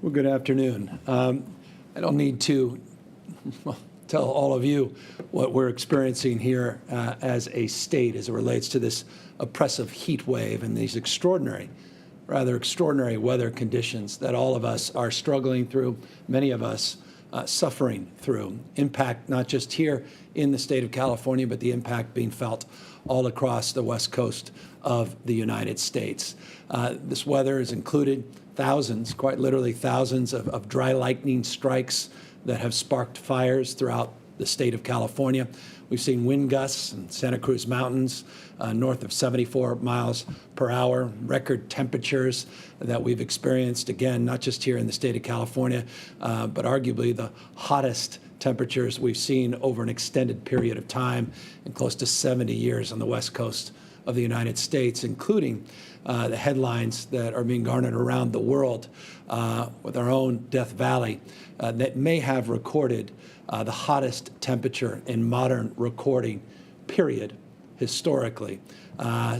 Well, good afternoon. I don't need to tell all of you what we're experiencing here as a state as it relates to this oppressive heat wave and these rather extraordinary weather conditions that all of us are struggling through, many of us suffering through. Impact not just here in the state of California, but the impact being felt all across the west coast of the United States. This weather has included thousands, quite literally thousands of dry lightning strikes that have sparked fires throughout the state of California. We've seen wind gusts in Santa Cruz Mountains north of 74 miles per hour, record temperatures that we've experienced, again, not just here in the state of California, but arguably the hottest temperatures we've seen over an extended period of time in close to 70 years on the west coast of the United States, including the headlines that are being garnered around the world with our own Death Valley that may have recorded the hottest temperature in modern recording, period, historically.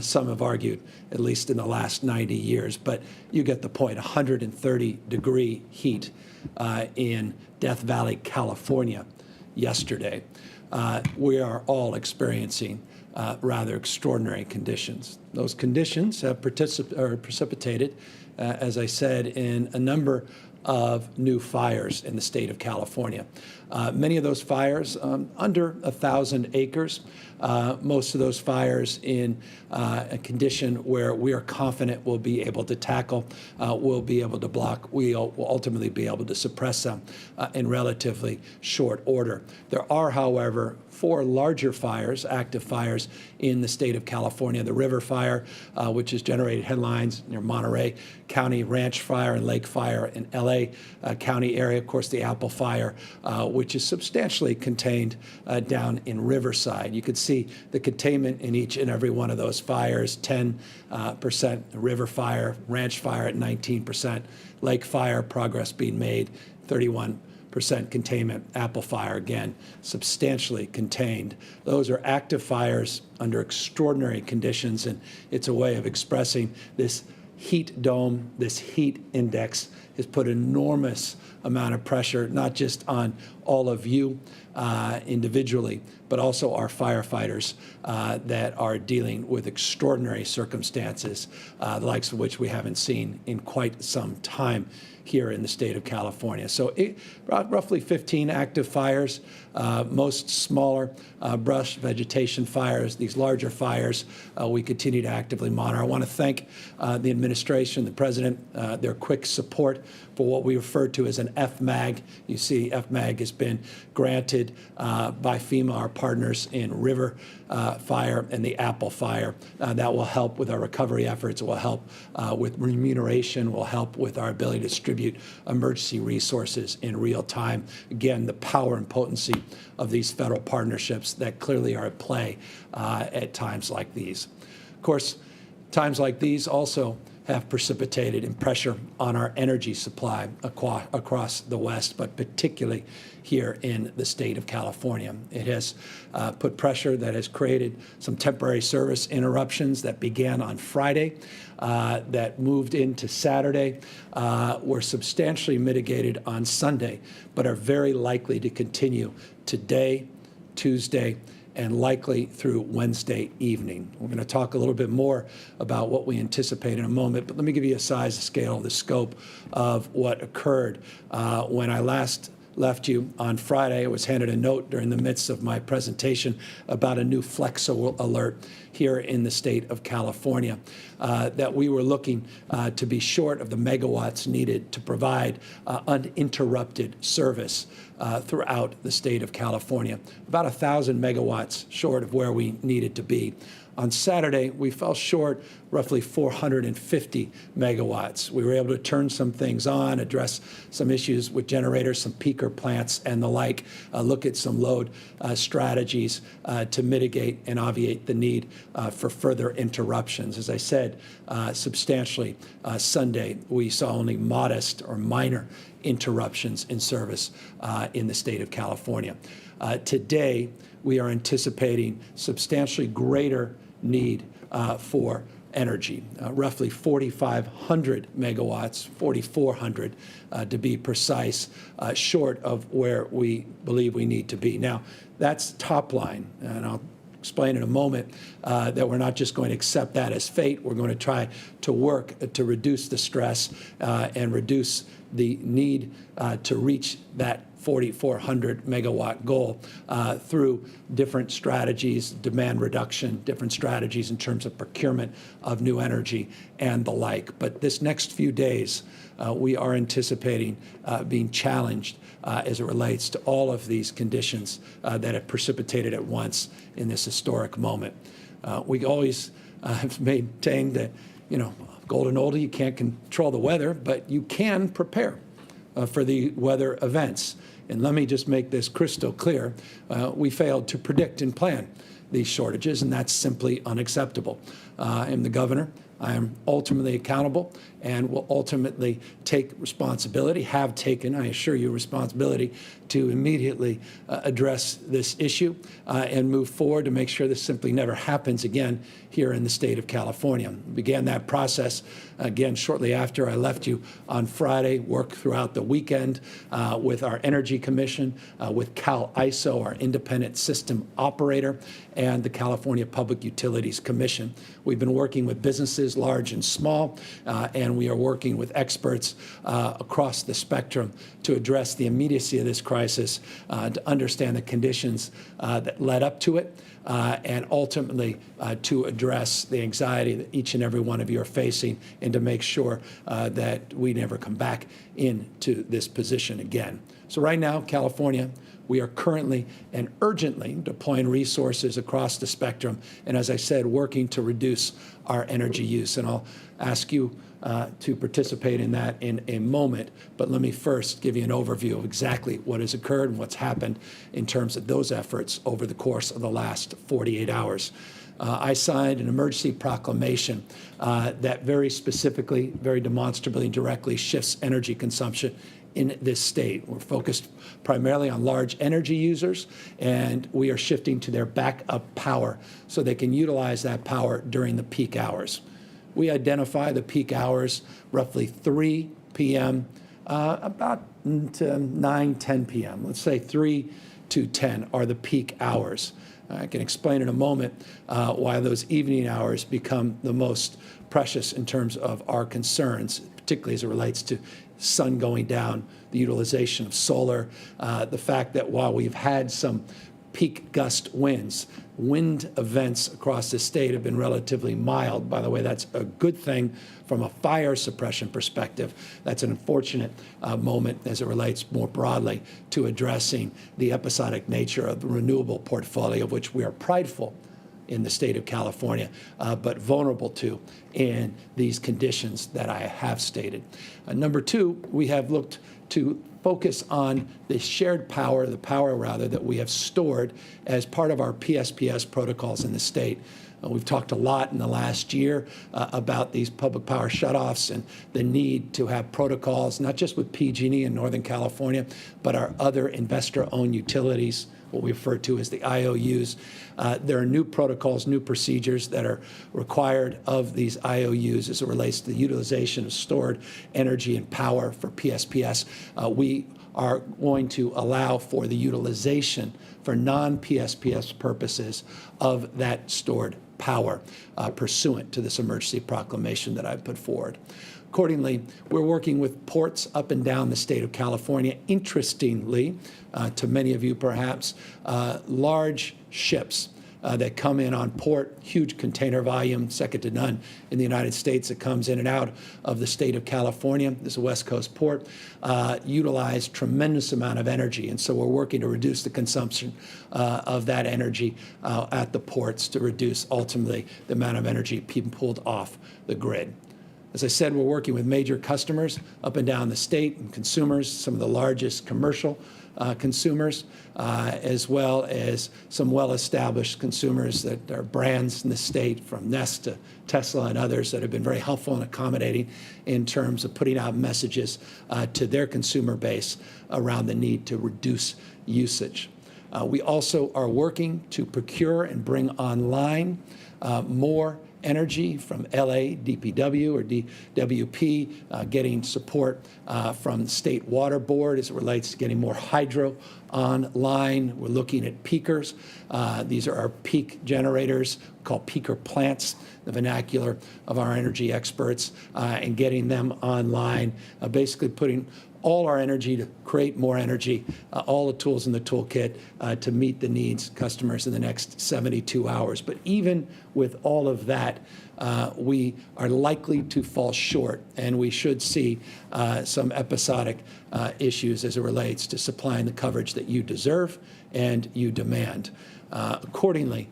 Some have argued, at least in the last 90 years, but you get the point, 130-degree heat in Death Valley, California yesterday. We are all experiencing rather extraordinary conditions. Those conditions have precipitated, as I said, in a number of new fires in the state of California. Many of those fires under 1,000 acres. Most of those fires in a condition where we are confident we'll be able to tackle, we'll be able to block, we'll ultimately be able to suppress them in relatively short order. There are, however, 4 larger fires, active fires in the state of California. The River Fire, which has generated headlines near Monterey County, Ranch Fire and Lake Fire in LA County area. Of course, the Apple Fire, which is substantially contained down in Riverside. You could see the containment in each and every one of those fires, 10% River Fire, Ranch Fire at 19%, Lake Fire, progress being made, 31% containment, Apple Fire, again, substantially contained. Those are active fires under extraordinary conditions, and it's a way of expressing this heat dome, this heat index has put enormous amount of pressure, not just on all of you individually, but also our firefighters that are dealing with extraordinary circumstances, the likes of which we haven't seen in quite some time here in the state of California. So roughly 15 active fires, most smaller brush vegetation fires. These larger fires we continue to actively monitor. I want to thank the administration, the president, their quick support for what we refer to as an FMAG. You see FMAG has been granted by FEMA, our partners in River Fire and the Apple Fire. That will help with our recovery efforts. It will help with remuneration, will help with our ability to distribute emergency resources in real time. Again, the power and potency of these federal partnerships that clearly are at play at times like these. Of course, times like these also have precipitated in pressure on our energy supply across the West, but particularly here in the state of California. It has put pressure that has created some temporary service interruptions that began on Friday, that moved into Saturday, were substantially mitigated on Sunday, but are very likely to continue today, Tuesday, and likely through Wednesday evening. We're going to talk a little bit more about what we anticipate in a moment, but let me give you a size, a scale, the scope of what occurred. When I last left you on Friday, I was handed a note during the midst of my presentation about a new flex alert here in the state of California, that we were looking to be short of the megawatts needed to provide uninterrupted service throughout the state of California, about 1,000 megawatts short of where we needed to be. On Saturday, we fell short roughly 450 megawatts. We were able to turn some things on, address some issues with generators, some peaker plants and the like, look at some load strategies to mitigate and obviate the need for further interruptions. As I said, substantially Sunday, we saw only modest or minor interruptions in service in the state of California. Today, we are anticipating substantially greater need for energy, roughly 4,500 megawatts, 4,400 to be precise, short of where we believe we need to be. Now, that's top line, and I'll explain in a moment that we're not just going to accept that as fate. We're going to try to work to reduce the stress and reduce the need to reach that 4,400 megawatt goal through different strategies, demand reduction, different strategies in terms of procurement of new energy and the like. But this next few days, we are anticipating being challenged as it relates to all of these conditions that have precipitated at once in this historic moment. We always have maintained that, golden oldie, you can't control the weather, but you can prepare for the weather events. And let me just make this crystal clear. We failed to predict and plan these shortages, and that's simply unacceptable. I am the governor. I am ultimately accountable and will ultimately take responsibility, have taken, I assure you, responsibility to immediately address this issue and move forward to make sure this simply never happens again here in the state of California. We began that process again shortly after I left you on Friday, worked throughout the weekend with our Energy Commission, with Cal ISO, our independent system operator, and the California Public Utilities Commission. We've been working with businesses, large and small, and we are working with experts across the spectrum to address the immediacy of this crisis, to understand the conditions that led up to it, and ultimately to address the anxiety that each and every one of you are facing, and to make sure that we never come back into this position again. So right now, California, we are currently and urgently deploying resources across the spectrum, and as I said, working to reduce our energy use. And I'll ask you to participate in that in a moment, but let me first give you an overview of exactly what has occurred and what's happened in terms of those efforts over the course of the last 48 hours. I signed an emergency proclamation that very specifically, very demonstrably and directly shifts energy consumption in this state. We're focused primarily on large energy users, and we are shifting to their backup power so they can utilize that power during the peak hours. We identify the peak hours roughly 3 p.m. About to 9, 10 p.m. Let's say 3 to 10 are the peak hours. I can explain in a moment why those evening hours become the most precious in terms of our concerns, particularly as it relates to sun going down, the utilization of solar, the fact that while we've had some peak gust winds, wind events across the state have been relatively mild. By the way, that's a good thing from a fire suppression perspective. That's an unfortunate moment as it relates more broadly to addressing the episodic nature of the renewable portfolio, of which we are prideful in the state of California, but vulnerable to in these conditions that I have stated. Number two, we have looked to focus on the shared power, the power rather, that we have stored as part of our PSPS protocols in the state. We've talked a lot in the last year about these public power shutoffs and the need to have protocols, not just with PG&E in Northern California, but our other investor-owned utilities, what we refer to as the IOUs. There are new protocols, new procedures that are required of these IOUs as it relates to the utilization of stored energy and power for PSPS. We are going to allow for the utilization for non-PSPS purposes of that stored power pursuant to this emergency proclamation that I've put forward. Accordingly, we're working with ports up and down the state of California. Interestingly, to many of you perhaps, large ships that come in on port, huge container volume, second to none in the United States that comes in and out of the state of California. This is a West Coast port, utilize tremendous amount of energy. And so we're working to reduce the consumption of that energy at the ports to reduce ultimately the amount of energy being pulled off the grid. As I said, we're working with major customers up and down the state and consumers, some of the largest commercial consumers, as well as some well-established consumers that are brands in the state, from Nest to Tesla and others, that have been very helpful and accommodating in terms of putting out messages to their consumer base around the need to reduce usage. We also are working to procure and bring online more energy from LA, DPW or DWP, getting support from the State Water Board as it relates to getting more hydro online. We're looking at peakers. These are our peak generators, called peaker plants, the vernacular of our energy experts, and getting them online, basically putting all our energy to create more energy, all the tools in the toolkit to meet the needs of customers in the next 72 hours. But even with all of that, we are likely to fall short, and we should see some episodic issues as it relates to supplying the coverage that you deserve and you demand. Accordingly,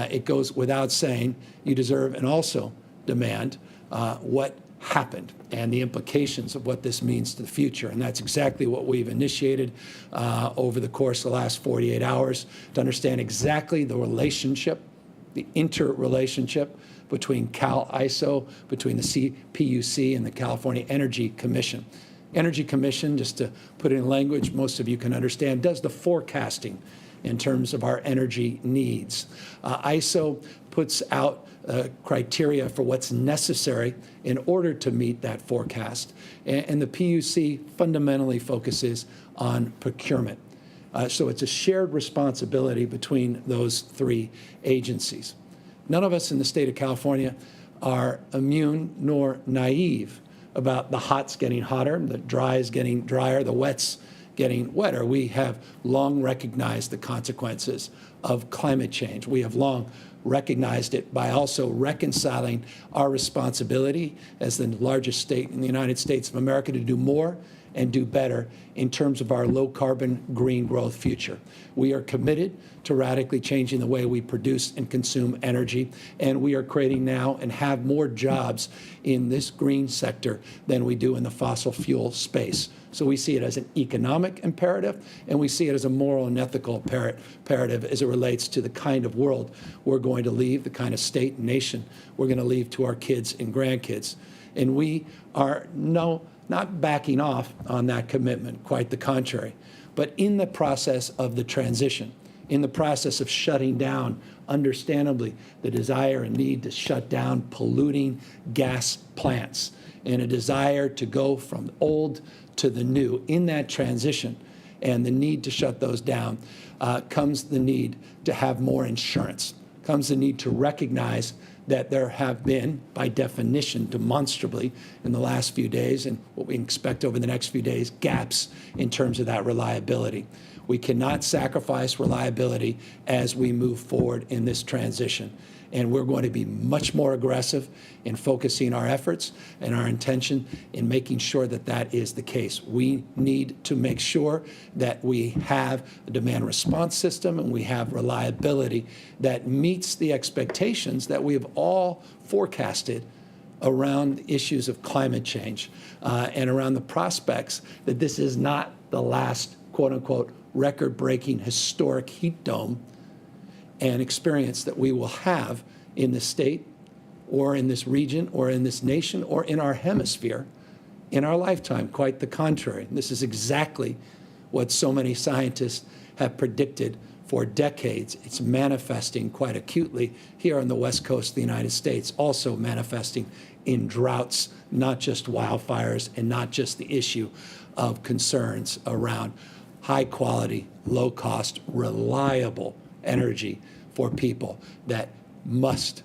it goes without saying you deserve and also demand what happened and the implications of what this means to the future. And that's exactly what we've initiated over the course of the last 48 hours to understand exactly the relationship, the interrelationship between CAISO, between the CPUC and the California Energy Commission. Energy Commission, just to put it in language most of you can understand, does the forecasting in terms of our energy needs. ISO puts out criteria for what's necessary in order to meet that forecast. And the PUC fundamentally focuses on procurement. So it's a shared responsibility between those three agencies. None of us in the state of California are immune nor naive about the hot's getting hotter, the dry is getting drier, the wet's getting wetter. We have long recognized the consequences of climate change. We have long recognized it by also reconciling our responsibility as the largest state in the United States of America to do more and do better in terms of our low-carbon green growth future. We are committed to radically changing the way we produce and consume energy, and we are creating now and have more jobs in this green sector than we do in the fossil fuel space. So we see it as an economic imperative, and we see it as a moral and ethical imperative as it relates to the kind of world we're going to leave, the kind of state and nation we're going to leave to our kids and grandkids. And we are not backing off on that commitment, quite the contrary. But in the process of the transition, in the process of shutting down, understandably, the desire and need to shut down polluting gas plants, and a desire to go from old to the new, in that transition and the need to shut those down, comes the need to have more insurance, comes the need to recognize that there have been, by definition, demonstrably, in the last few days and what we expect over the next few days, gaps in terms of that reliability. We cannot sacrifice reliability as we move forward in this transition. And we're going to be much more aggressive in focusing our efforts and our intention in making sure that that is the case. We need to make sure that we have a demand response system and we have reliability that meets the expectations that we have all forecasted around issues of climate change and around the prospects that this is not the last, quote unquote, record-breaking historic heat dome and experience that we will have in the state or in this region or in this nation or in our hemisphere in our lifetime. Quite the contrary. This is exactly what so many scientists have predicted for decades. It's manifesting quite acutely here on the West Coast of the United States, also manifesting in droughts, not just wildfires, and not just the issue of concerns around high quality, low cost, reliable energy for people that must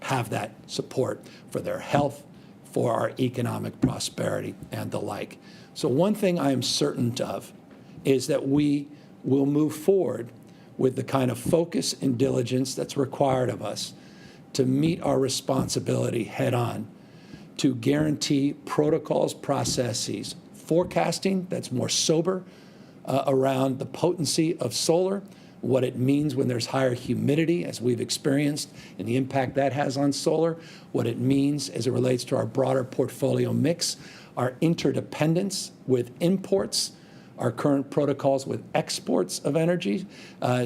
have that support for their health, for our economic prosperity, and the like. So one thing I am certain of is that we will move forward with the kind of focus and diligence that's required of us to meet our responsibility head on, to guarantee protocols, processes, forecasting that's more sober around the potency of solar, what it means when there's higher humidity, as we've experienced, and the impact that has on solar, what it means as it relates to our broader portfolio mix, our interdependence with imports, our current protocols with exports of energy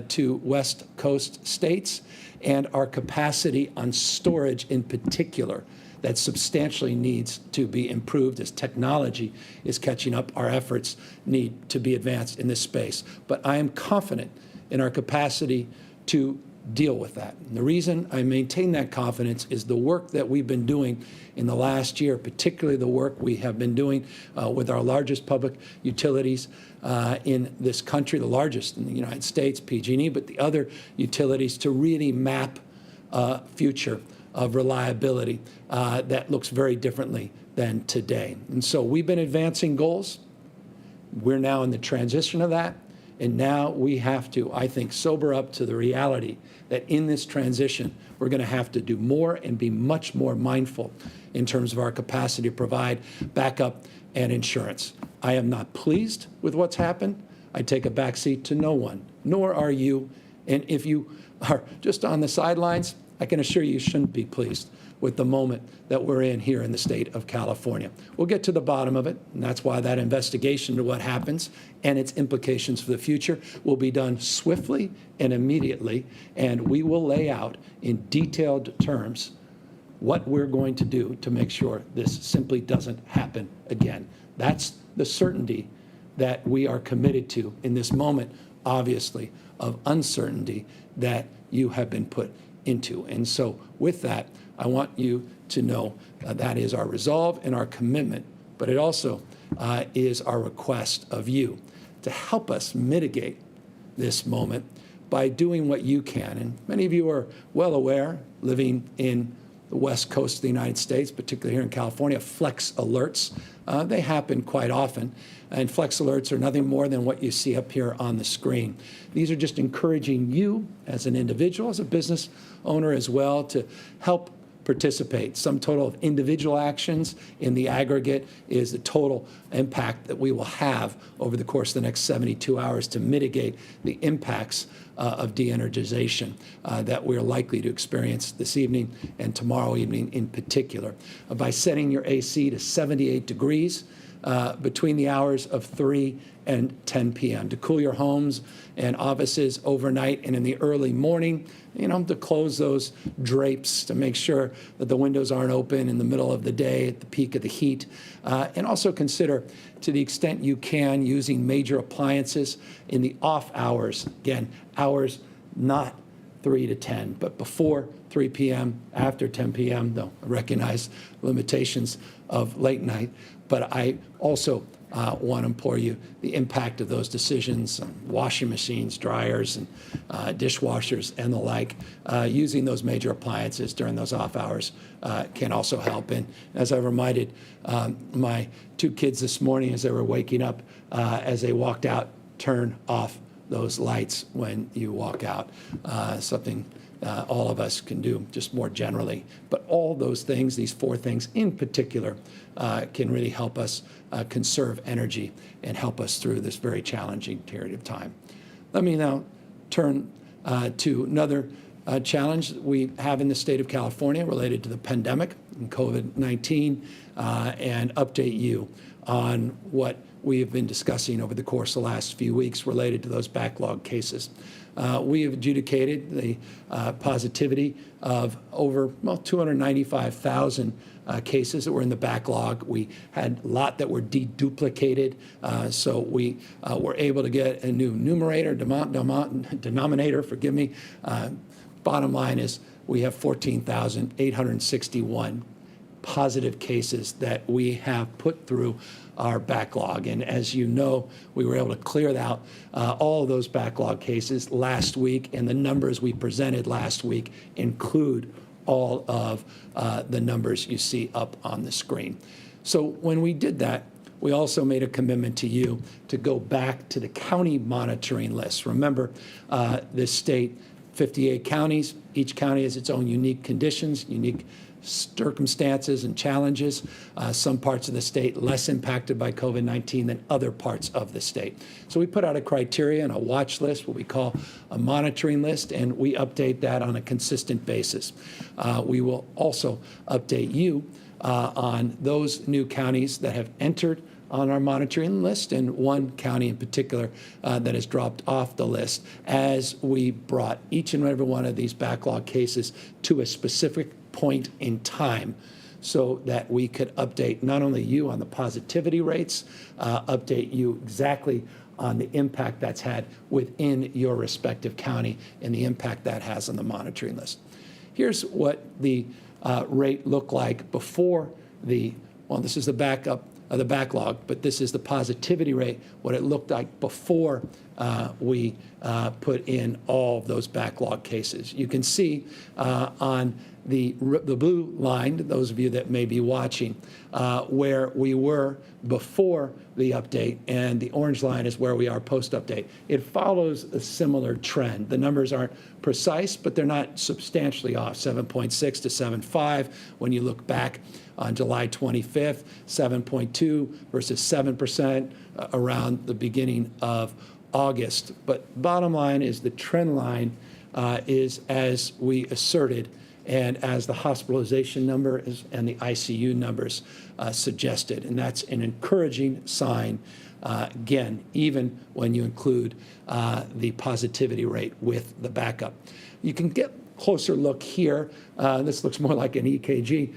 to West Coast states, and our capacity on storage in particular that substantially needs to be improved as technology is catching up. Our efforts need to be advanced in this space. But I am confident in our capacity to deal with that. And the reason I maintain that confidence is the work that we've been doing in the last year, particularly the work we have been doing with our largest public utilities in this country, the largest in the United States, PG&E, but the other utilities, to really map a future of reliability that looks very differently than today. And so we've been advancing goals. We're now in the transition of that. And now we have to, I think, sober up to the reality that in this transition, we're going to have to do more and be much more mindful in terms of our capacity to provide backup and insurance. I am not pleased with what's happened. I take a backseat to no one, nor are you. And if you are just on the sidelines, I can assure you shouldn't be pleased with the moment that we're in here in the state of California. We'll get to the bottom of it, and that's why that investigation into what happens and its implications for the future will be done swiftly and immediately, and we will lay out in detailed terms what we're going to do to make sure this simply doesn't happen again. That's the certainty that we are committed to in this moment, obviously, of uncertainty that you have been put into. And so with that, I want you to know that is our resolve and our commitment, but it also is our request of you to help us mitigate this moment by doing what you can. And many of you are well aware, living in the West Coast of the United States, particularly here in California, flex alerts. They happen quite often. And flex alerts are nothing more than what you see up here on the screen. These are just encouraging you as an individual, as a business owner as well, to help participate. Sum total of individual actions in the aggregate is the total impact that we will have over the course of the next 72 hours to mitigate the impacts of de-energization that we're likely to experience this evening and tomorrow evening in particular. By setting your AC to 78 degrees between the hours of 3 and 10 p.m. to cool your homes and offices overnight and in the early morning, to close those drapes to make sure that the windows aren't open in the middle of the day at the peak of the heat. And also consider, to the extent you can, using major appliances in the off hours. Again, hours not 3 to 10, but before 3 p.m., after 10 p.m., though I recognize limitations of late night. But I also want to implore you the impact of those decisions on washing machines, dryers, and dishwashers and the like. Using those major appliances during those off hours can also help. And as I reminded my two kids this morning as they were waking up, as they walked out, turn off those lights when you walk out. Something all of us can do just more generally. But all those things, these four things in particular, can really help us conserve energy and help us through this very challenging period of time. Let me now turn to another challenge that we have in the state of California related to the pandemic and COVID-19 and update you on what we have been discussing over the course of the last few weeks related to those backlog cases. We have adjudicated the positivity of over 295,000 cases that were in the backlog. We had a lot that were deduplicated, so we were able to get a new denominator, forgive me. Bottom line is we have 14,861 positive cases that we have put through our backlog. And as you know, we were able to clear out all of those backlog cases last week, and the numbers we presented last week include all of the numbers you see up on the screen. So when we did that, we also made a commitment to you to go back to the county monitoring list. Remember, this state, 58 counties, each county has its own unique conditions, unique circumstances and challenges. Some parts of the state less impacted by COVID-19 than other parts of the state. So we put out a criteria and a watch list, what we call a monitoring list, and we update that on a consistent basis. We will also update you on those new counties that have entered on our monitoring list, and one county in particular that has dropped off the list, as we brought each and every one of these backlog cases to a specific point in time so that we could update not only you on the positivity rates, update you exactly on the impact that's had within your respective county and the impact that has on the monitoring list. Here's what the rate looked like before this is the backup of the backlog, but this is the positivity rate, what it looked like before we put in all of those backlog cases. You can see on the blue line, those of you that may be watching, where we were before the update, and the orange line is where we are post-update. It follows a similar trend. The numbers aren't precise, but they're not substantially off, 7.6 to 7.5 when you look back on July 25th, 7.2 versus 7% around the beginning of August. But bottom line is the trend line is as we asserted and as the hospitalization number and the ICU numbers suggested. And that's an encouraging sign, again, even when you include the positivity rate with the backup. You can get a closer look here. This looks more like an EKG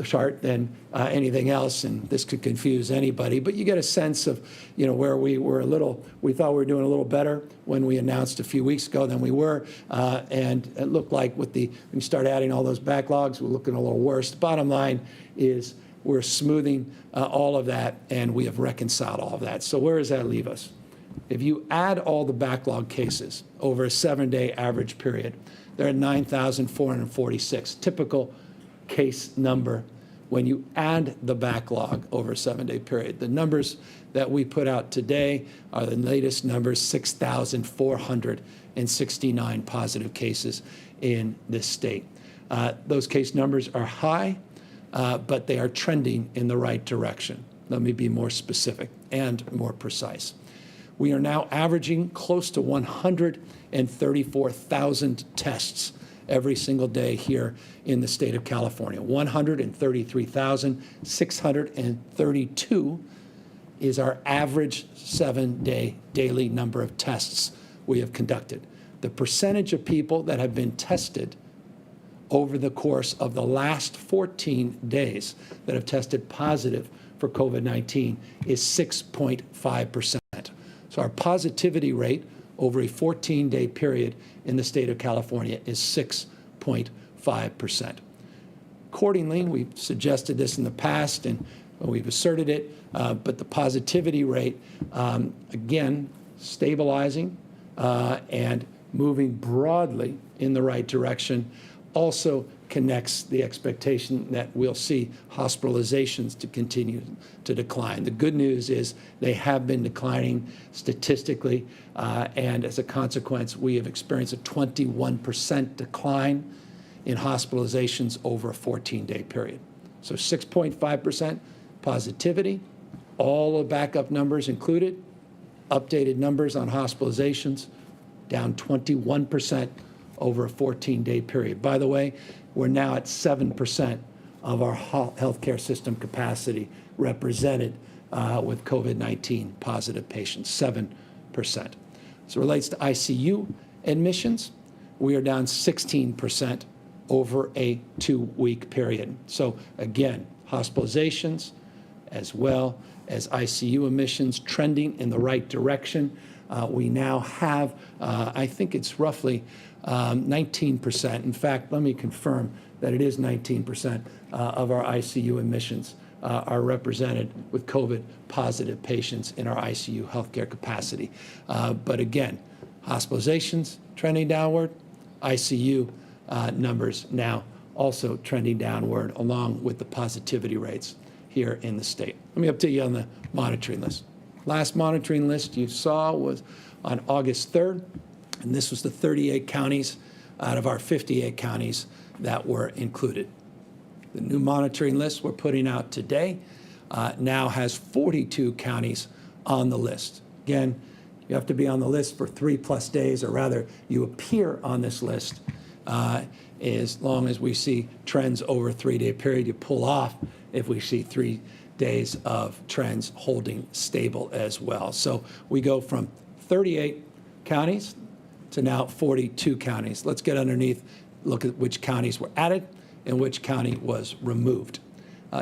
chart than anything else, and this could confuse anybody, but you get a sense of, where we thought we were doing a little better when we announced a few weeks ago than we were, and it looked like when you start adding all those backlogs, we're looking a little worse. The bottom line is we're smoothing all of that, and we have reconciled all of that. So where does that leave us? If you add all the backlog cases over a 7-day average period, they're at 9,446. Typical case number when you add the backlog over a 7-day period. The numbers that we put out today are the latest numbers, 6,469 positive cases in this state. Those case numbers are high, but they are trending in the right direction. Let me be more specific and more precise. We are now averaging close to 134,000 tests every single day here in the state of California. 133,632 is our average 7-day daily number of tests we have conducted. The percentage of people that have been tested over the course of the last 14 days that have tested positive for COVID-19 is 6.5%. So our positivity rate over a 14-day period in the state of California is 6.5%. Accordingly, we've suggested this in the past and we've asserted it, but the positivity rate, again, stabilizing and moving broadly in the right direction, also connects the expectation that we'll see hospitalizations to continue to decline. The good news is they have been declining statistically, and as a consequence, we have experienced a 21% decline in hospitalizations over a 14-day period. So 6.5% positivity, all the backup numbers included, updated numbers on hospitalizations, down 21% over a 14-day period. By the way, we're now at 7% of our healthcare system capacity represented with COVID-19 positive patients, 7%. As it relates to ICU admissions, we are down 16% over a 2-week period. So again, hospitalizations as well as ICU admissions trending in the right direction. We now have, I think it's roughly 19%. In fact, let me confirm that it is 19% of our ICU admissions are represented with COVID-positive patients in our ICU healthcare capacity. But again, hospitalizations trending downward, ICU numbers now also trending downward along with the positivity rates here in the state. Let me update you on the monitoring list. Last monitoring list you saw was on August 3rd, and this was the 38 counties out of our 58 counties that were included. The new monitoring list we're putting out today now has 42 counties on the list. Again, you have to be on the list for 3+ days, or rather you appear on this list as long as we see trends over a 3-day period. You pull off if we see 3 days of trends holding stable as well. So we go from 38 counties to now 42 counties. Let's get underneath, look at which counties were added and which county was removed.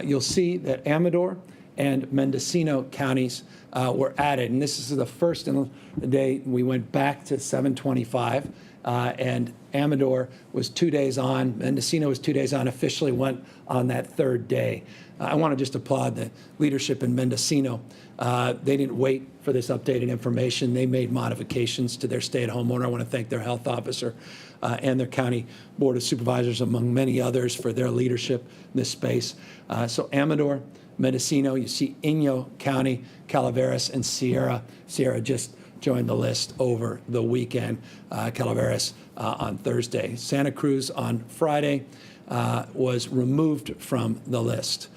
You'll see that Amador and Mendocino counties were added. And this is the first in the day we went back to 725. And Amador was 2 days on. Mendocino was 2 days on, officially went on that third day. I want to just applaud the leadership in Mendocino. They didn't wait for this updated information. They made modifications to their stay-at-home order. I want to thank their health officer and their county board of supervisors, among many others, for their leadership in this space. So Amador, Mendocino, you see Inyo County, Calaveras, and Sierra. Sierra just joined the list over the weekend. Calaveras on Thursday. Santa Cruz on Friday was removed from the list.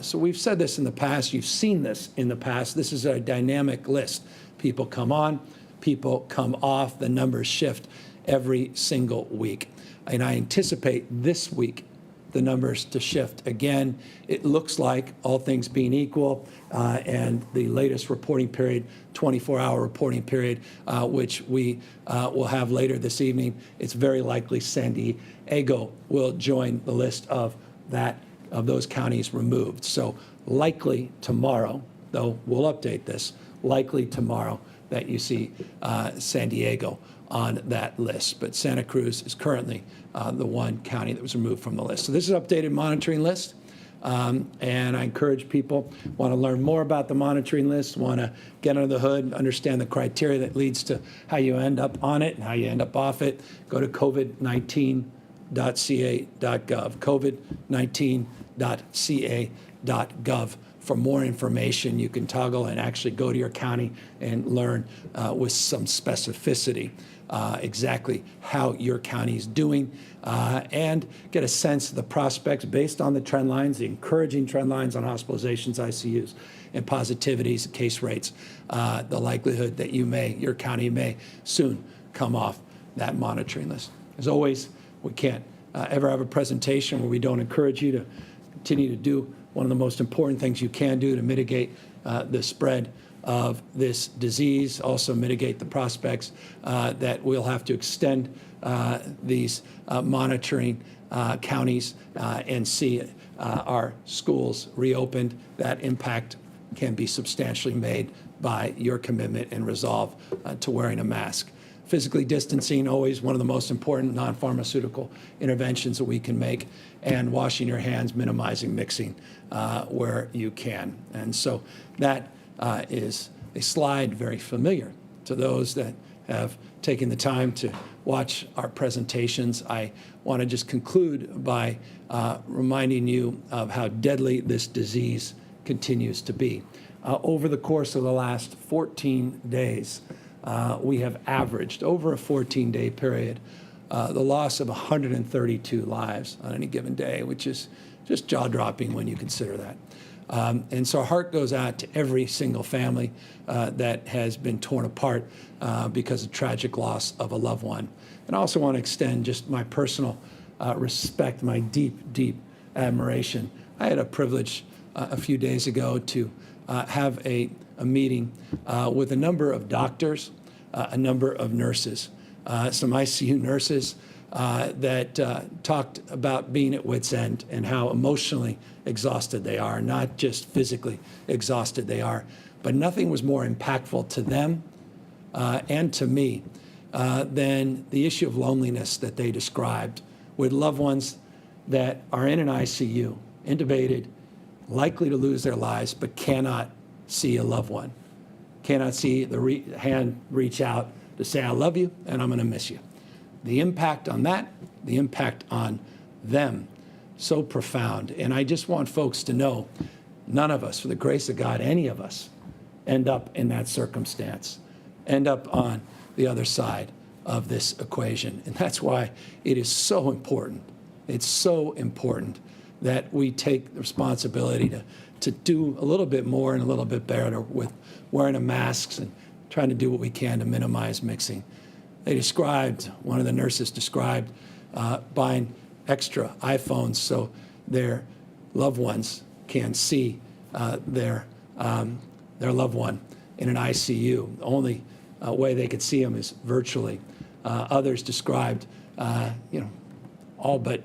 So we've said this in the past. You've seen this in the past. This is a dynamic list. People come on, people come off. The numbers shift every single week. And I anticipate this week the numbers to shift again. It looks like, all things being equal, and the latest reporting period, 24-hour reporting period, which we will have later this evening, it's very likely San Diego will join the list of those counties removed. So likely tomorrow, though we'll update this, likely tomorrow that you see San Diego on that list. But Santa Cruz is currently the one county that was removed from the list. So this is an updated monitoring list. And I encourage people want to learn more about the monitoring list, want to get under the hood, understand the criteria that leads to how you end up on it and how you end up off it. Go to covid19.ca.gov, covid19.ca.gov. For more information, you can toggle and actually go to your county and learn with some specificity exactly how your county is doing and get a sense of the prospects based on the trend lines, the encouraging trend lines on hospitalizations, ICUs, and positivities, case rates, the likelihood that your county may soon come off that monitoring list. As always, we can't ever have a presentation where we don't encourage you to continue to do one of the most important things you can do to mitigate the spread of this disease, also mitigate the prospects that we'll have to extend these monitoring counties and see our schools reopened. That impact can be substantially made by your commitment and resolve to wearing a mask. Physically distancing, always one of the most important non-pharmaceutical interventions that we can make, and washing your hands, minimizing mixing where you can. And so that is a slide very familiar to those that have taken the time to watch our presentations. I want to just conclude by reminding you of how deadly this disease continues to be. Over the course of the last 14 days, we have averaged, over a 14-day period, the loss of 132 lives on any given day, which is just jaw-dropping when you consider that. And so our heart goes out to every single family that has been torn apart because of tragic loss of a loved one. And I also want to extend just my personal respect, my deep, deep admiration. I had a privilege a few days ago to have a meeting with a number of doctors, a number of nurses, some ICU nurses that talked about being at wit's end and how emotionally exhausted they are, not just physically exhausted they are. But nothing was more impactful to them and to me than the issue of loneliness that they described with loved ones that are in an ICU, intubated, likely to lose their lives, but cannot see a loved one, cannot see the hand reach out to say, I love you and I'm going to miss you. The impact on that, the impact on them, so profound. And I just want folks to know, none of us, for the grace of God, any of us, end up in that circumstance, end up on the other side of this equation. And that's why it is so important. It's so important that we take the responsibility to do a little bit more and a little bit better with wearing a masks and trying to do what we can to minimize mixing. They described, one of the nurses described, buying extra iPhones so their loved ones can see their loved one in an ICU. The only way they could see them is virtually. Others described, all but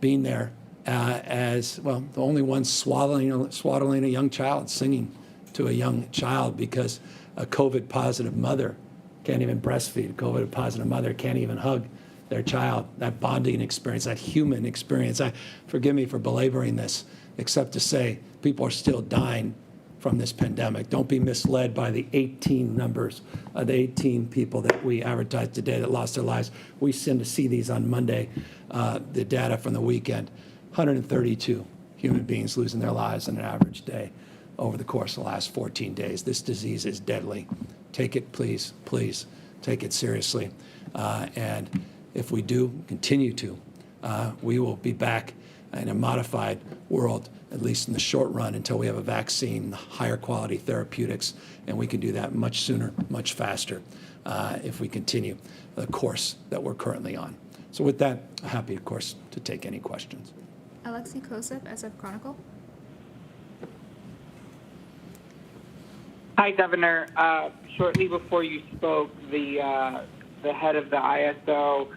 being there as, well, the only one swaddling a young child, singing to a young child because a COVID-positive mother can't even breastfeed. A COVID-positive mother can't even hug their child. That bonding experience, that human experience. Forgive me for belaboring this, except to say people are still dying from this pandemic. Don't be misled by the 18 numbers, the 18 people that we advertised today that lost their lives. We seem to see these on Monday, the data from the weekend. 132 human beings losing their lives in an average day over the course of the last 14 days. This disease is deadly. Take it, please, please, take it seriously. And if we do continue to, we will be back in a modified world, at least in the short run, until we have a vaccine, higher quality therapeutics, and we can do that much sooner, much faster, if we continue the course that we're currently on. So with that, I'm happy, of course, to take any questions. Alexei Kosov, SF Chronicle. Hi, Governor. Shortly before you spoke, the head of the ISO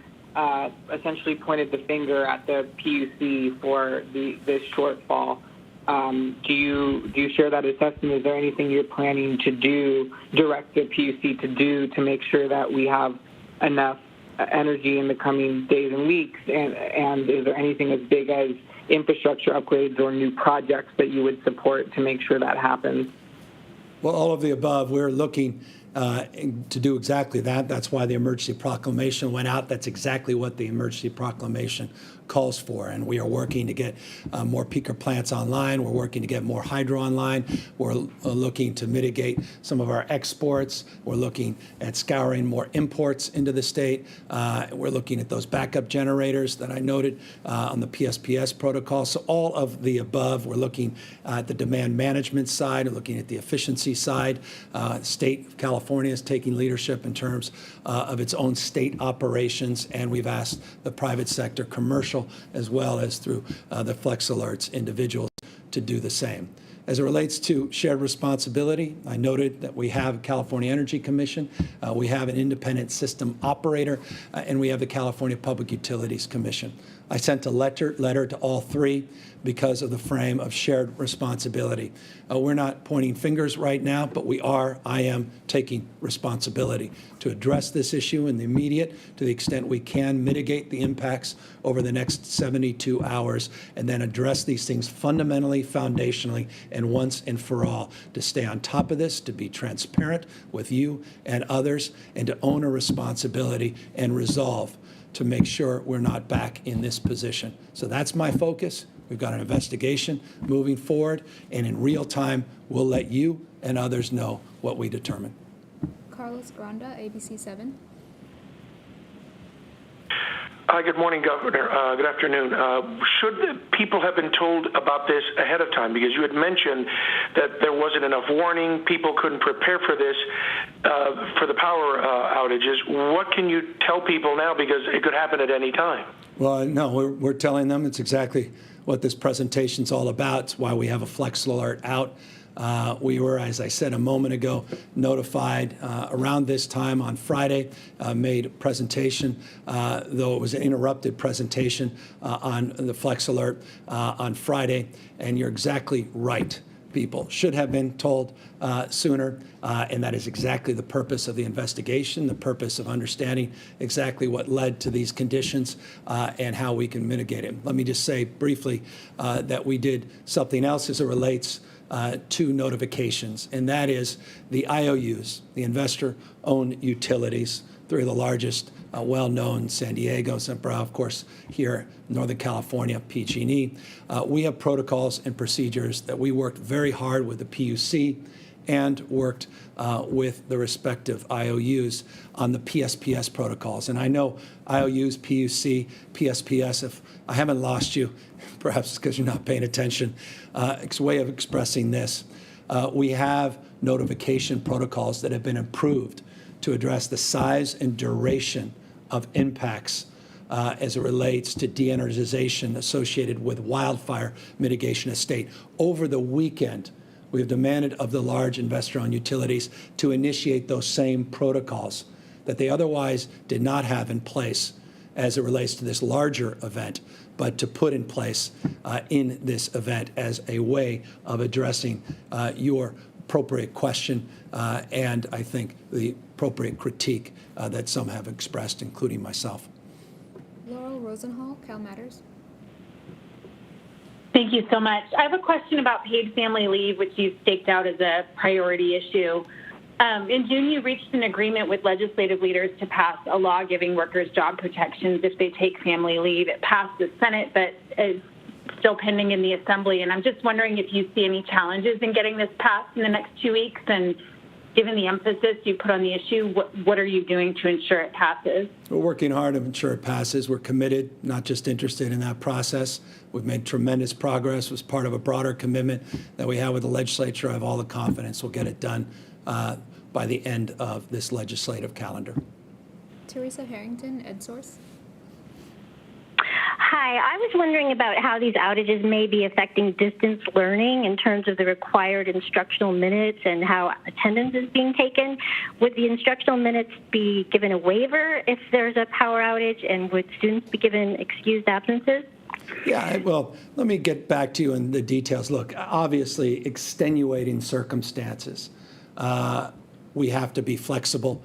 essentially pointed the finger at the PUC for this shortfall. Do you share that assessment? Is there anything you're planning to do, direct the PUC to do, to make sure that we have enough energy in the coming days and weeks? And is there anything as big as infrastructure upgrades or new projects that you would support to make sure that happens? Well, all of the above. We're looking to do exactly that. That's why the emergency proclamation went out. That's exactly what the emergency proclamation calls for. And we are working to get more peaker plants online. We're working to get more hydro online. We're looking to mitigate some of our exports. We're looking at scouring more imports into the state. We're looking at those backup generators that I noted on the PSPS protocol. So all of the above. We're looking at the demand management side. We're looking at the efficiency side. State of California is taking leadership in terms of its own state operations, and we've asked the private sector, commercial, as well as through the Flex Alerts individuals to do the same. As it relates to shared responsibility, I noted that we have California Energy Commission, we have an independent system operator, and we have the California Public Utilities Commission. I sent a letter to all three because of the frame of shared responsibility. We're not pointing fingers right now, but I am taking responsibility to address this issue in the immediate, to the extent we can mitigate the impacts over the next 72 hours, and then address these things fundamentally, foundationally, and once and for all, to stay on top of this, to be transparent with you and others, and to own a responsibility and resolve to make sure we're not back in this position. So that's my focus. We've got an investigation moving forward, and in real time, we'll let you and others know what we determine. Carlos Granda, ABC 7. Hi, good morning, Governor. Good afternoon. Should the people have been told about this ahead of time? Because you had mentioned that there wasn't enough warning, people couldn't prepare for this, for the power outages. What can you tell people now? Because it could happen at any time. Well, no, we're telling them it's exactly what this presentation's all about. It's why we have a Flex Alert out. We were, as I said a moment ago, notified around this time on Friday, made a presentation, though it was an interrupted presentation on the Flex Alert on Friday. And you're exactly right. People should have been told sooner, and that is exactly the purpose of the investigation, the purpose of understanding exactly what led to these conditions and how we can mitigate it. Let me just say briefly that we did something else as it relates to notifications, and that is the IOUs, the investor-owned utilities, three of the largest, well-known, San Diego, Sempra, of course, here in Northern California, PG&E. We have protocols and procedures that we worked very hard with the PUC and worked with the respective IOUs on the PSPS protocols. And I know IOUs, PUC, PSPS, if I haven't lost you, perhaps it's because you're not paying attention, it's a way of expressing this. We have notification protocols that have been improved to address the size and duration of impacts as it relates to de-energization associated with wildfire mitigation at state. Over the weekend, we have demanded of the large investor-owned utilities to initiate those same protocols that they otherwise did not have in place as it relates to this larger event, but to put in place in this event as a way of addressing your appropriate question and I think the appropriate critique that some have expressed, including myself. Laurel Rosenhall, Cal Matters. Thank you so much. I have a question about paid family leave, which you've staked out as a priority issue. In June, you reached an agreement with legislative leaders to pass a law giving workers job protections if they take family leave. It passed the Senate, but is still pending in the Assembly. And I'm just wondering if you see any challenges in getting this passed in the next 2 weeks. And given the emphasis you put on the issue, what are you doing to ensure it passes? We're working hard to ensure it passes. We're committed, not just interested in that process. We've made tremendous progress as part of a broader commitment that we have with the legislature. I have all the confidence we'll get it done by the end of this legislative calendar. Teresa Harrington, EdSource. Hi, I was wondering about how these outages may be affecting distance learning in terms of the required instructional minutes and how attendance is being taken. Would the instructional minutes be given a waiver if there's a power outage, and would students be given excused absences? Yeah, well, let me get back to you in the details. Look, obviously, extenuating circumstances. We have to be flexible.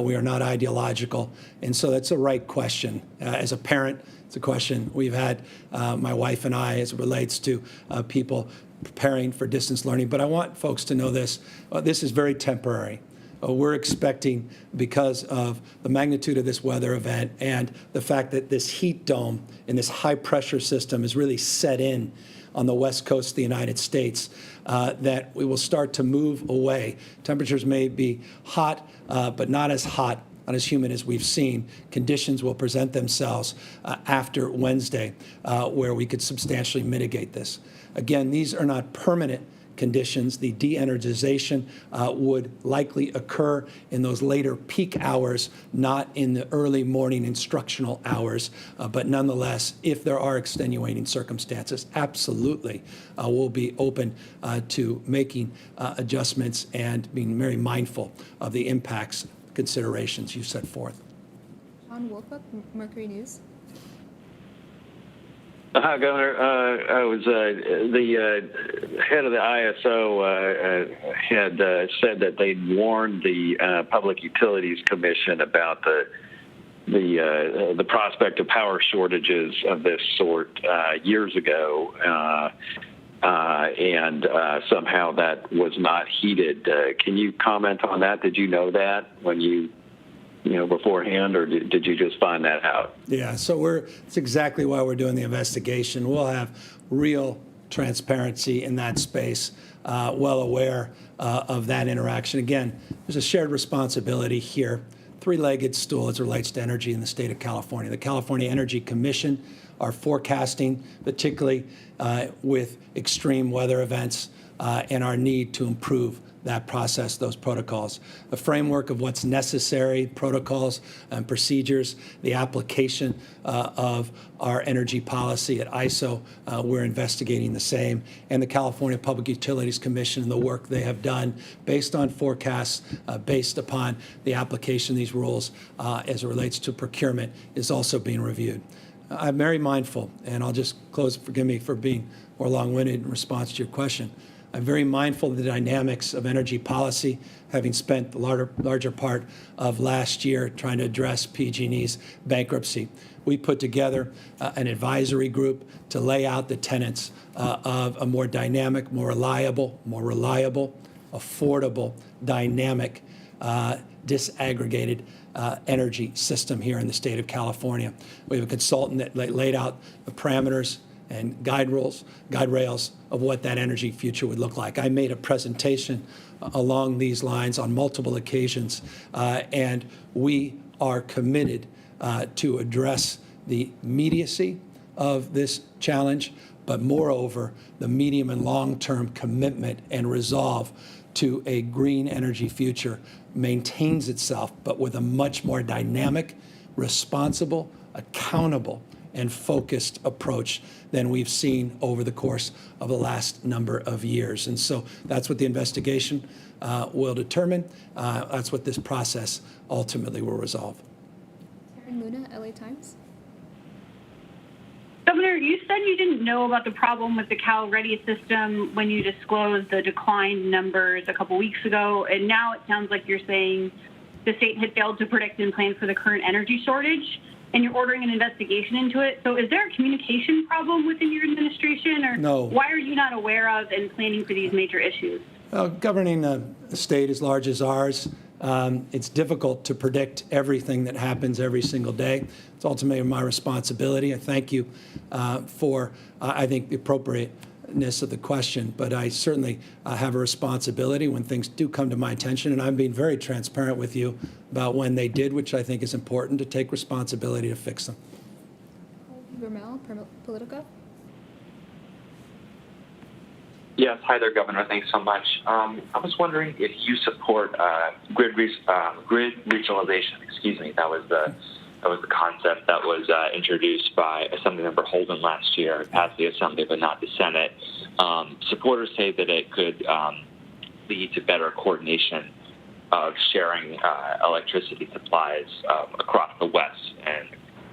We are not ideological. And so that's a right question. As a parent, it's a question we've had, my wife and I, as it relates to people preparing for distance learning. But I want folks to know this. This is very temporary. We're expecting, because of the magnitude of this weather event and the fact that this heat dome and this high pressure system is really set in on the west coast of the United States, that we will start to move away. Temperatures may be hot, but not as hot, not as humid as we've seen. Conditions will present themselves after Wednesday where we could substantially mitigate this. Again, these are not permanent conditions. The de-energization would likely occur in those later peak hours, not in the early morning instructional hours. But nonetheless, if there are extenuating circumstances, absolutely we'll be open to making adjustments and being very mindful of the impacts, considerations you set forth. John Wolfuck, Mercury News. Hi, Governor. I was the head of the ISO had said that they'd warned the Public Utilities Commission about the prospect of power shortages of this sort years ago, and somehow that was not heeded. Can you comment on that? Did you know that when you beforehand, or did you just find that out? Yeah, so it's exactly why we're doing the investigation. We'll have real transparency in that space, well aware of that interaction. Again, there's a shared responsibility here, three-legged stool as it relates to energy in the state of California. The California Energy Commission are forecasting, particularly with extreme weather events and our need to improve that process, those protocols. A framework of what's necessary, protocols and procedures, the application of our energy policy at ISO, we're investigating the same, and the California Public Utilities Commission and the work they have done based on forecasts, based upon the application of these rules as it relates to procurement is also being reviewed. I'm very mindful, and I'll just close, forgive me for being more long-winded in response to your question. I'm very mindful of the dynamics of energy policy, having spent the larger part of last year trying to address PG&E's bankruptcy. We put together an advisory group to lay out the tenets of a more dynamic, more reliable, affordable, dynamic, disaggregated energy system here in the state of California. We have a consultant that laid out the parameters and guide rails of what that energy future would look like. I made a presentation along these lines on multiple occasions, and we are committed to address the immediacy of this challenge, but moreover, the medium and long-term commitment and resolve to a green energy future maintains itself, but with a much more dynamic, responsible, accountable, and focused approach than we've seen over the course of the last number of years. And so that's what the investigation will determine. That's what this process ultimately will resolve. Karen Luna, LA Times. Governor, you said you didn't know about the problem with the Cal Ready system when you disclosed the decline numbers a couple weeks ago, and now it sounds like you're saying the state had failed to predict and plan for the current energy shortage, and you're ordering an investigation into it. So is there a communication problem within your administration, or No. why are you not aware of and planning for these major issues? Governing a state as large as ours, it's difficult to predict everything that happens every single day. It's ultimately my responsibility. I thank you for, I think, the appropriateness of the question, but I certainly have a responsibility when things do come to my attention, and I'm being very transparent with you about when they did, which I think is important, to take responsibility to fix them. Vermel, Politico. Yes, hi there, Governor. Thanks so much. I was wondering if you support grid regionalization. Excuse me. That was the concept that was introduced by Assemblymember Holden last year. It passed the Assembly, but not the Senate. Supporters say that it could lead to better coordination of sharing electricity supplies across the West, and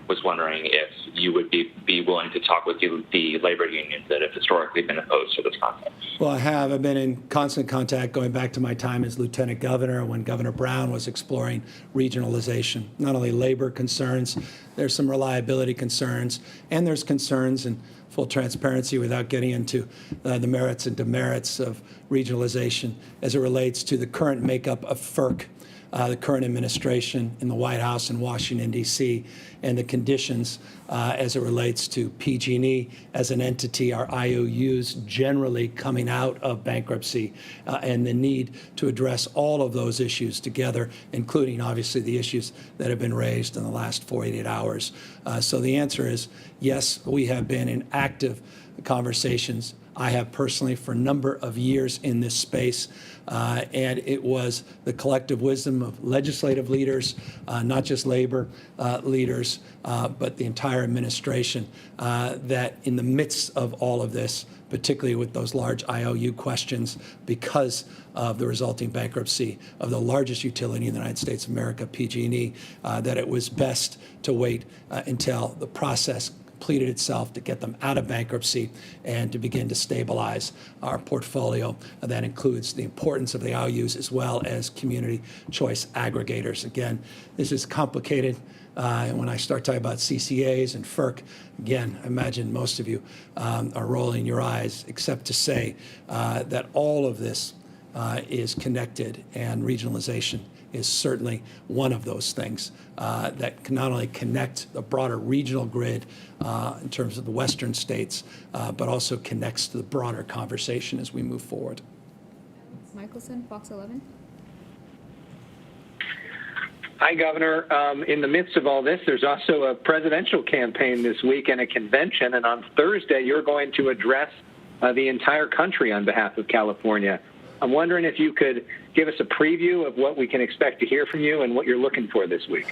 was wondering if you would be willing to talk with the labor unions that have historically been opposed to this concept. Well, I have. I've been in constant contact going back to my time as Lieutenant Governor when Governor Brown was exploring regionalization. Not only labor concerns, there's some reliability concerns, and there's concerns, and full transparency without getting into the merits and demerits of regionalization as it relates to the current makeup of FERC, the current administration in the White House in Washington, D.C., and the conditions as it relates to PG&E as an entity, our IOUs generally coming out of bankruptcy, and the need to address all of those issues together, including, obviously, the issues that have been raised in the last 48 hours. So the answer is yes, we have been in active conversations. I have personally for a number of years in this space, and it was the collective wisdom of legislative leaders, not just labor leaders, but the entire administration, that in the midst of all of this, particularly with those large IOU questions, because of the resulting bankruptcy of the largest utility in the United States of America, PG&E, that it was best to wait until the process completed itself to get them out of bankruptcy and to begin to stabilize our portfolio. That includes the importance of the IOUs as well as community choice aggregators. Again, this is complicated. And when I start talking about CCAs and FERC, again, I imagine most of you are rolling your eyes, except to say that all of this is connected, and regionalization is certainly one of those things that can not only connect the broader regional grid in terms of the western states, but also connects to the broader conversation as we move forward. Michelson, Fox 11. Hi, Governor. In the midst of all this, there's also a presidential campaign this week and a convention, and on Thursday you're going to address the entire country on behalf of California. I'm wondering if you could give us a preview of what we can expect to hear from you and what you're looking for this week.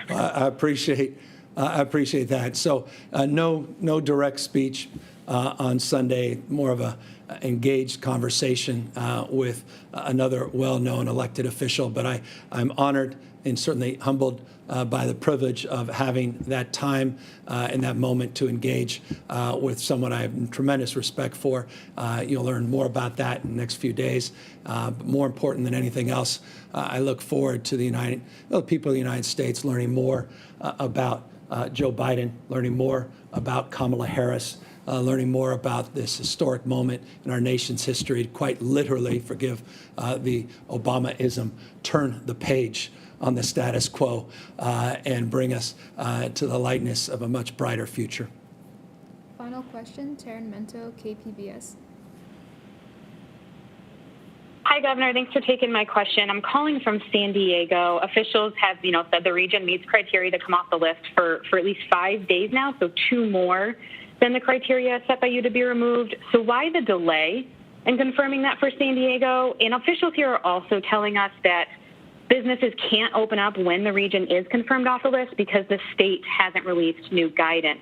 I appreciate that. So no direct speech on Sunday, more of a engaged conversation with another well-known elected official. But I'm honored and certainly humbled by the privilege of having that time and that moment to engage with someone I have tremendous respect for. You'll learn more about that in the next few days. But more important than anything else, I look forward to the people of the United States learning more about Joe Biden, learning more about Kamala Harris, learning more about this historic moment in our nation's history, quite literally, forgive the Obama-ism, turn the page on the status quo and bring us to the lightness of a much brighter future. Final question, Taryn Mento, KPBS. Hi, Governor. Thanks for taking my question. I'm calling from San Diego. Officials have, said the region meets criteria to come off the list for at least 5 days now, so 2 more than the criteria set by you to be removed. So why the delay in confirming that for San Diego? And officials here are also telling us that businesses can't open up when the region is confirmed off the list because the state hasn't released new guidance.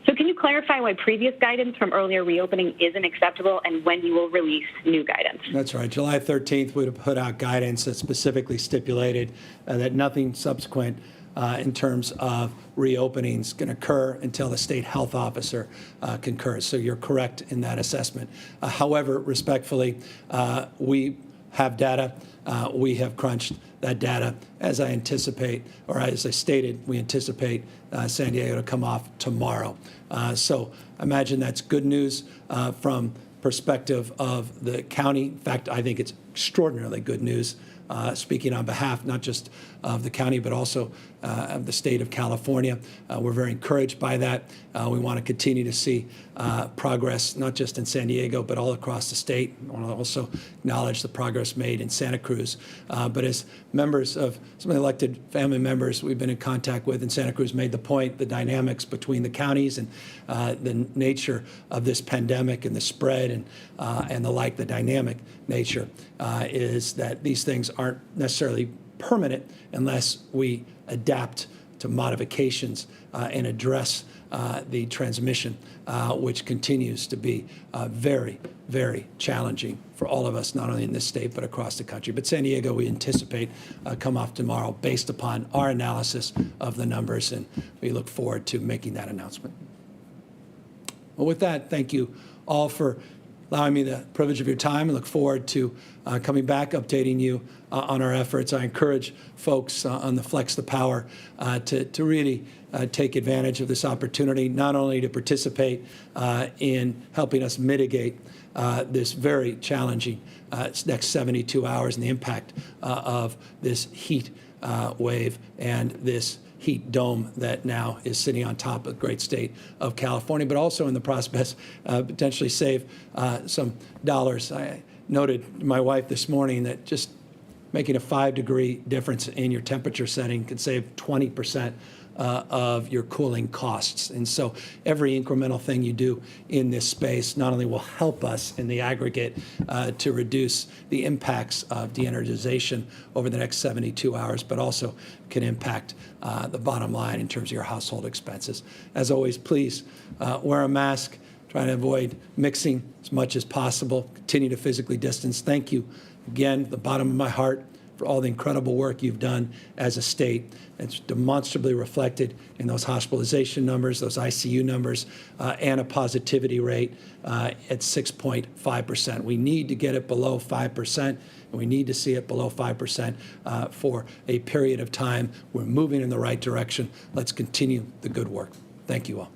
So can you clarify why previous guidance from earlier reopening isn't acceptable and when you will release new guidance? That's right. July 13th, we would have put out guidance that specifically stipulated that nothing subsequent in terms of reopenings can occur until the state health officer concurs. So you're correct in that assessment. However, respectfully, we have data. We have crunched that data. As I anticipate, or as I stated, we anticipate San Diego to come off tomorrow. So imagine that's good news from perspective of the county. In fact, I think it's extraordinarily good news, speaking on behalf not just of the county, but also of the state of California. We're very encouraged by that. We want to continue to see progress, not just in San Diego, but all across the state. I want to also acknowledge the progress made in Santa Cruz. But as members of some of the elected family members we've been in contact with in Santa Cruz made the point, the dynamics between the counties and the nature of this pandemic and the spread and the like, the dynamic nature is that these things aren't necessarily permanent unless we adapt to modifications and address the transmission, which continues to be very, very challenging for all of us, not only in this state, but across the country. But San Diego, we anticipate come off tomorrow based upon our analysis of the numbers, and we look forward to making that announcement. Well, with that, thank you all for allowing me the privilege of your time, and look forward to coming back, updating you on our efforts. I encourage folks on the Flex the Power to really take advantage of this opportunity, not only to participate in helping us mitigate this very challenging next 72 hours and the impact of this heat wave and this heat dome that now is sitting on top of the great state of California, but also in the process potentially save some dollars. I noted my wife this morning that just making a 5-degree difference in your temperature setting can save 20% of your cooling costs. And so every incremental thing you do in this space not only will help us in the aggregate to reduce the impacts of de-energization over the next 72 hours, but also can impact the bottom line in terms of your household expenses. As always, please wear a mask, try to avoid mixing as much as possible, continue to physically distance. Thank you again, the bottom of my heart, for all the incredible work you've done as a state. It's demonstrably reflected in those hospitalization numbers, those ICU numbers, and a positivity rate at 6.5%. We need to get it below 5%, and we need to see it below 5% for a period of time. We're moving in the right direction. Let's continue the good work. Thank you all.